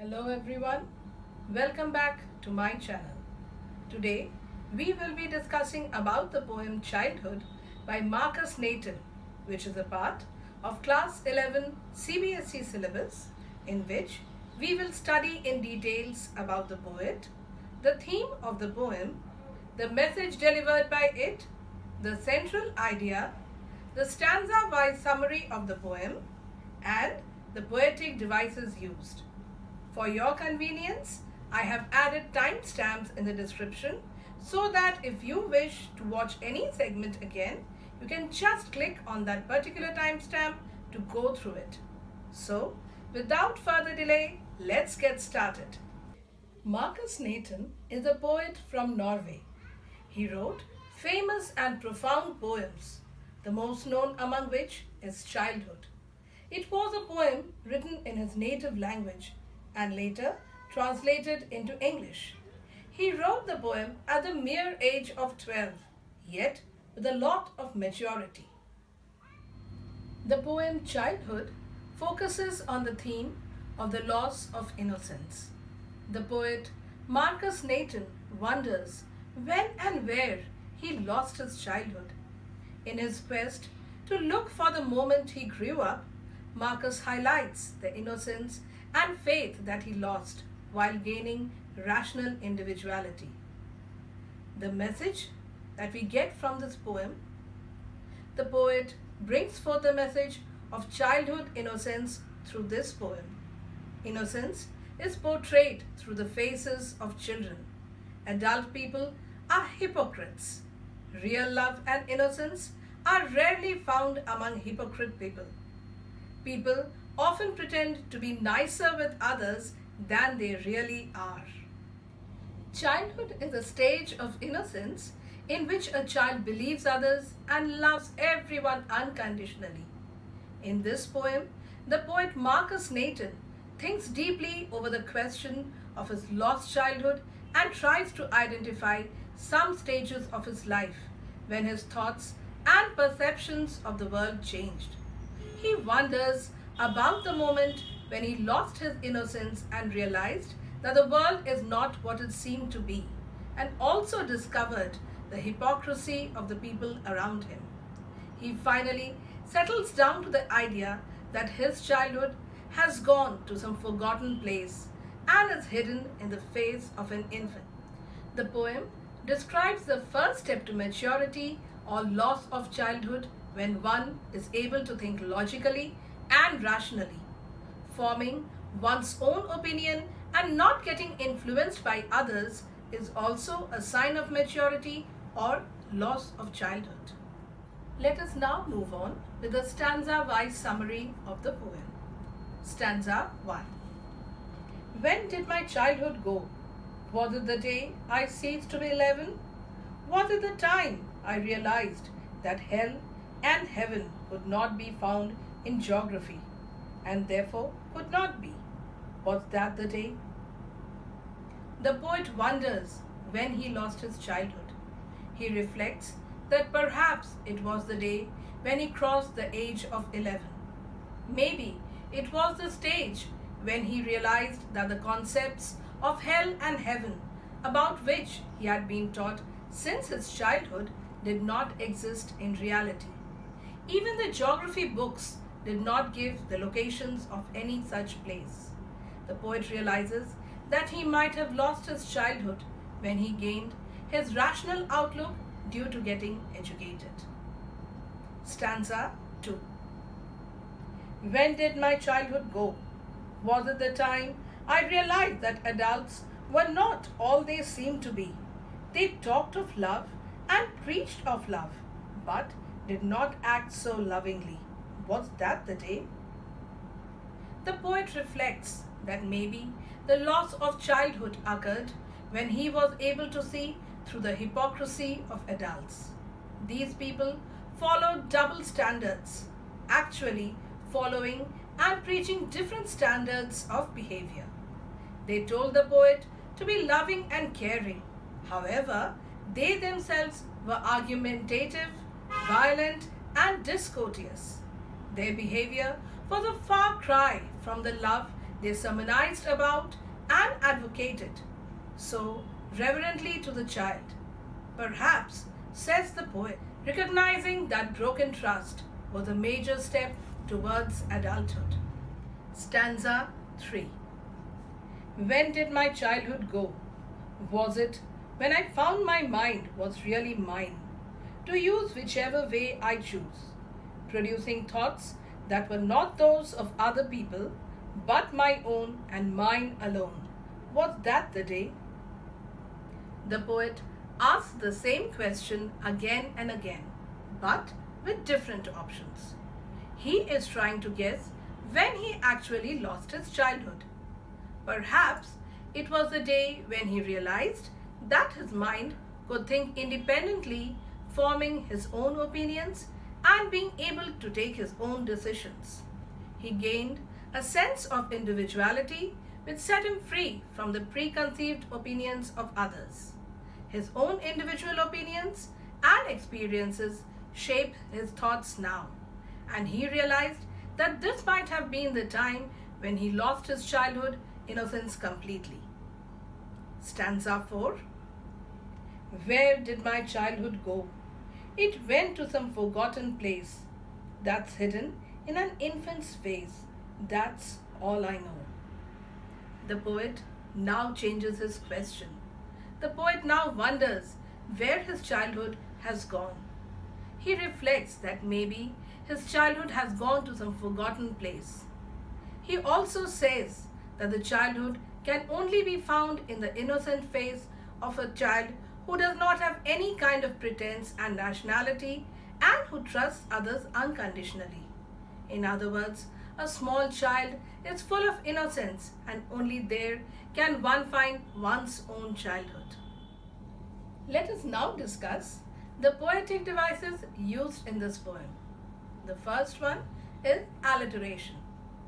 Hello everyone, welcome back to my channel. Today we will be discussing about the poem Childhood by Markus Natten, which is a part of Class 11 CBSE syllabus, in which we will study in details about the poet, the theme of the poem, the message delivered by it, the central idea, the stanza-wise summary of the poem, and the poetic devices used. For your convenience, I have added timestamps in the description so that if you wish to watch any segment again, you can just click on that particular timestamp to go through it. So, without further delay, let's get started. Markus Natten is a poet from Norway. He wrote famous and profound poems, the most known among which is Childhood. It was a poem written in his native language and later translated into English. He wrote the poem at the mere age of 12, yet with a lot of maturity. The poem Childhood focuses on the theme of the loss of innocence. The poet Markus Natten wonders when and where he lost his childhood. In his quest to look for the moment he grew up, Markus highlights the innocence and faith that he lost while gaining rational individuality. The message that we get from this poem: the poet brings forth the message of childhood innocence through this poem. Innocence is portrayed through the faces of children. Adult people are hypocrites. Real love and innocence are rarely found among hypocrite people. People often pretend to be nicer with others than they really are. Childhood is a stage of innocence in which a child believes others and loves everyone unconditionally. In this poem, the poet Markus Natten thinks deeply over the question of his lost childhood and tries to identify some stages of his life when his thoughts and perceptions of the world changed. He wonders about the moment when he lost his innocence and realized that the world is not what it seemed to be, and also discovered the hypocrisy of the people around him. He finally settles down to the idea that his childhood has gone to some forgotten place and is hidden in the face of an infant. The poem describes the first step to maturity or loss of childhood when one is able to think logically and rationally. Forming one's own opinion and not getting influenced by others is also a sign of maturity or loss of childhood. Let us now move on with the stanza-wise summary of the poem. Stanza 1. When did my childhood go? Was it the day I ceased to be 11? Was it the time I realized that hell and heaven could not be found in geography and therefore could not be? Was that the day? The poet wonders when he lost his childhood. He reflects that perhaps it was the day when he crossed the age of 11. Maybe it was the stage when he realized that the concepts of hell and heaven, about which he had been taught since his childhood, did not exist in reality. Even the geography books did not give the locations of any such place. The poet realizes that he might have lost his childhood when he gained his rational outlook due to getting educated. Stanza 2. When did my childhood go? Was it the time I realized that adults were not all they seemed to be? They talked of love and preached of love, but did not act so lovingly. Was that the day? The poet reflects that maybe the loss of childhood occurred when he was able to see through the hypocrisy of adults. These people followed double standards, actually following and preaching different standards of behavior. They told the poet to be loving and caring. However, they themselves were argumentative, violent, and discourteous. Their behavior was a far cry from the love they sermonized about and advocated so reverently to the child. Perhaps, says the poet, recognizing that broken trust was a major step towards adulthood. Stanza 3. When did my childhood go? Was it when I found my mind was really mine, to use whichever way I choose, producing thoughts that were not those of other people, but my own and mine alone? Was that the day? The poet asks the same question again and again, but with different options. He is trying to guess when he actually lost his childhood. Perhaps it was the day when he realized that his mind could think independently, forming his own opinions and being able to take his own decisions. He gained a sense of individuality which set him free from the preconceived opinions of others. His own individual opinions and experiences shape his thoughts now, and he realized that this might have been the time when he lost his childhood innocence completely. Stanza 4. Where did my childhood go? It went to some forgotten place that's hidden in an infant's face. That's all I know. The poet now changes his question. The poet now wonders where his childhood has gone. He reflects that maybe his childhood has gone to some forgotten place. He also says that the childhood can only be found in the innocent face of a child who does not have any kind of pretense and nationality and who trusts others unconditionally. In other words, a small child is full of innocence, and only there can one find one's own childhood. Let us now discuss the poetic devices used in this poem. The first one is alliteration,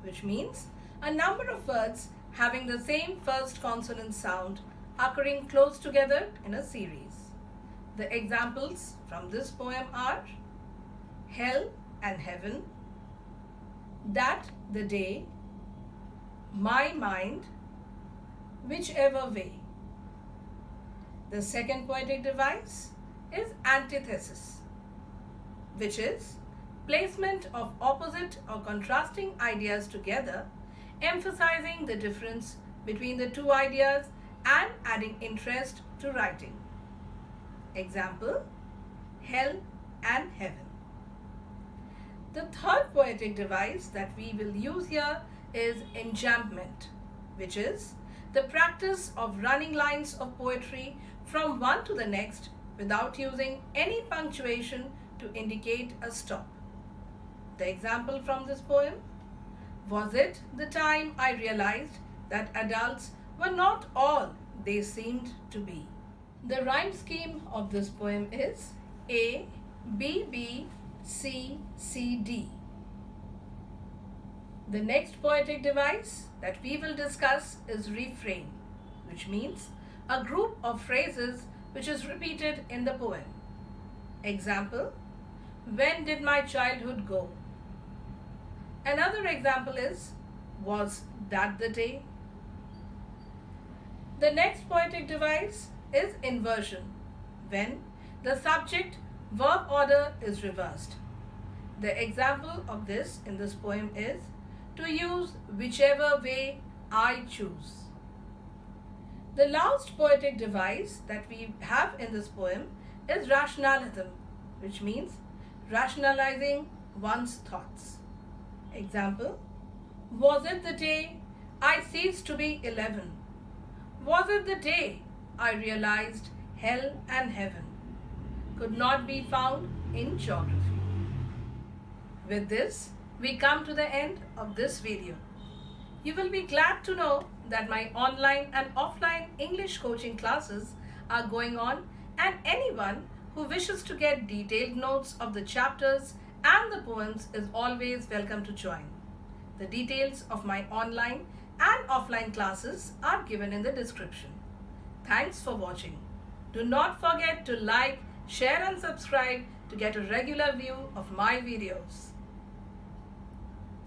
which means a number of words having the same first consonant sound occurring close together in a series. The examples from this poem are hell and heaven, that the day, my mind, whichever way. The second poetic device is antithesis, which is placement of opposite or contrasting ideas together, emphasizing the difference between the two ideas and adding interest to writing. Example, hell and heaven. The third poetic device that we will use here is enjambment, which is the practice of running lines of poetry from one to the next without using any punctuation to indicate a stop. The example from this poem: was it the time I realized that adults were not all they seemed to be? The rhyme scheme of this poem is A, B, B, C, C, D. The next poetic device that we will discuss is refrain, which means a group of phrases which is repeated in the poem. Example, when did my childhood go? Another example is, was that the day? The next poetic device is inversion, when the subject-verb order is reversed. The example of this in this poem is, to use whichever way I choose. The last poetic device that we have in this poem is rationalism, which means rationalizing one's thoughts. Example, was it the day I ceased to be 11? Was it the day I realized hell and heaven could not be found in geography? With this, we come to the end of this video. You will be glad to know that my online and offline English coaching classes are going on, and anyone who wishes to get detailed notes of the chapters and the poems is always welcome to join. The details of my online and offline classes are given in the description. Thanks for watching. Do not forget to like, share and subscribe to get a regular view of my videos.